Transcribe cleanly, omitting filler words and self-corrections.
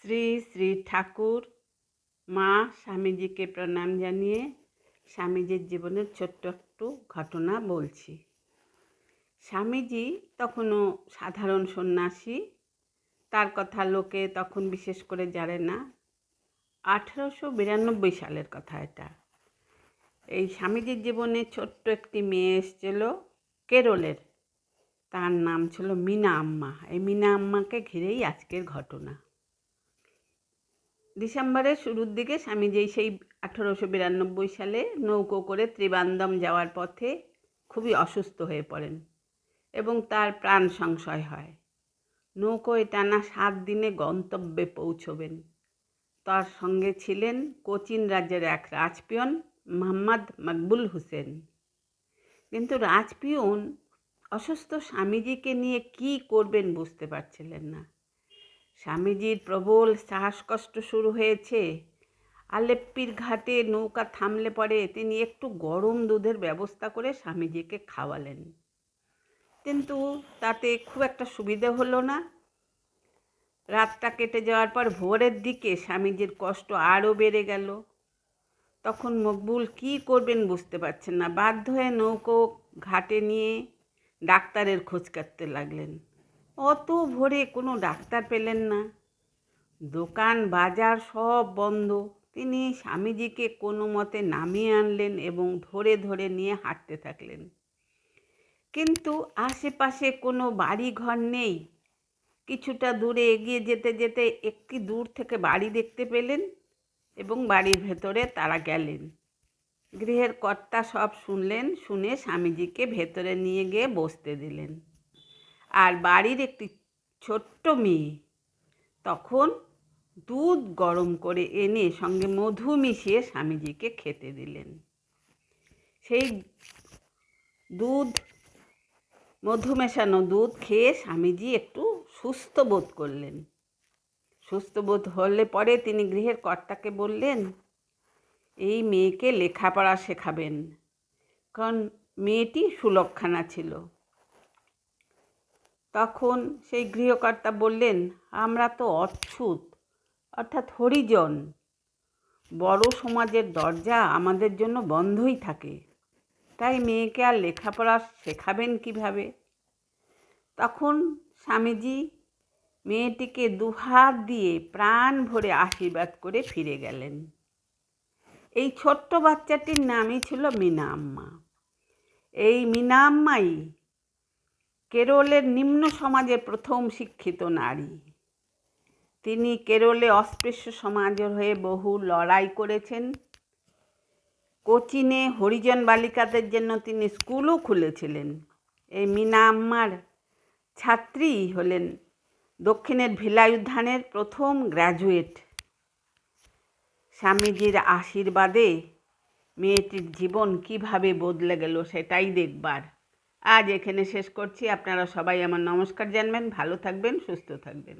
শ্রী শ্রী ঠাকুর মা স্বামীজিকে প্রণাম জানিয়ে স্বামীজির জীবনের ছোট্ট একটু ঘটনা বলছি। স্বামীজি তখনও সাধারণ সন্ন্যাসী, তার কথা লোকে তখন বিশেষ করে জানে না। 1892 সালের কথা এটা। এই স্বামীজির জীবনে ছোট্ট একটি মেয়ে এসেছিল কেরলের, তার নাম ছিল মীনা আম্মা। এই মীনা আম্মাকে ঘিরেই আজকের ঘটনা। ডিসেম্বরের শুরুর দিকে স্বামীজি সেই 1892 সালে নৌকো করে ত্রিবান্দম যাওয়ার পথে খুবই অসুস্থ হয়ে পড়েন এবং তার প্রাণ সংশয় হয়। নৌকোয় টানা 7 দিনে গন্তব্যে পৌঁছবেন। তার সঙ্গে ছিলেন কোচিন রাজ্যের এক রাজপিয়ন মোহাম্মদ মকবুল হোসেন। কিন্তু রাজপিয়ন অসুস্থ স্বামীজিকে নিয়ে কি করবেন বুঝতে পারছিলেন না। স্বামীজির প্রবল শ্বাসকষ্ট শুরু হয়েছে। আলেপ্পির ঘাটে নৌকা থামলে পরে তিনি একটু গরম দুধের ব্যবস্থা করে স্বামীজিকে খাওয়ালেন, কিন্তু তাতে খুব একটা সুবিধে হলো না। রাতটা কেটে যাওয়ার পর ভোরের দিকে স্বামীজির কষ্ট আরও বেড়ে গেল। তখন মকবুল কি করবেন বুঝতে পারছেন না, বাধ্য হয়ে নৌকো ঘাটে নিয়ে ডাক্তারের খোঁজ করতে লাগলেন। অত ভোরে কোনো ডাক্তার পেলেন না, দোকান বাজার সব বন্ধ। তিনি স্বামীজিকে কোনো মতে নামিয়ে আনলেন এবং ধরে ধরে নিয়ে হাঁটতে থাকলেন। কিন্তু আশেপাশে কোনো বাড়ি ঘর নেই। কিছুটা দূরে এগিয়ে যেতে যেতে একটি দূর থেকে বাড়ি দেখতে পেলেন এবং বাড়ির ভেতরে তারা গেলেন। গৃহের কর্তা সব শুনলেন, শুনে স্বামীজিকে ভেতরে নিয়ে গিয়ে বসতে দিলেন। আর বাড়ির একটি ছোট্ট মেয়ে তখন দুধ গরম করে এনে সঙ্গে মধু মিশিয়ে স্বামীজিকে খেতে দিলেন। সেই মধু মেশানো দুধ খেয়ে স্বামীজি একটু সুস্থ বোধ করলেন। সুস্থ বোধ হলে পরে তিনি গৃহের কর্তাকে বললেন, এই মেয়েকে লেখাপড়া শেখাবেন, কারণ মেয়েটি সুলক্ষণা ছিল। তখন সেই গৃহকর্তা বললেন, আমরা তো অচ্ছুত অর্থাৎ হরিজন, বড় সমাজের দরজা আমাদের জন্য বন্ধই থাকে, তাই মেয়েকে আর লেখাপড়া শেখাবেন কিভাবে? তখন স্বামীজি মেয়েটিকে দুহাত দিয়ে প্রাণ ভরে আশীর্বাদ করে ফিরে গেলেন। এই ছোট্ট বাচ্চাটির নামই ছিল মীনা আম্মা। এই মীনা আম্মাই কেরলের নিম্ন সমাজের প্রথম শিক্ষিত নারী। তিনি কেরলে অস্পৃশ্য সমাজের হয়ে বহু লড়াই করেছেন। কোচিনে হরিজন বালিকাদের জন্য তিনি স্কুলও খুলেছিলেন। এই মীনা আম্মার ছাত্রী হলেন দক্ষিণের ভিলাই উদ্যানের প্রথম গ্র্যাজুয়েট। স্বামীজির আশীর্বাদে মেয়েটির জীবন কিভাবে বদলে গেল সেটাই দেখবার। আজ এখানে শেষ করছি। আপনারা সবাই আমার নমস্কার জানবেন। ভালো থাকবেন, সুস্থ থাকবেন।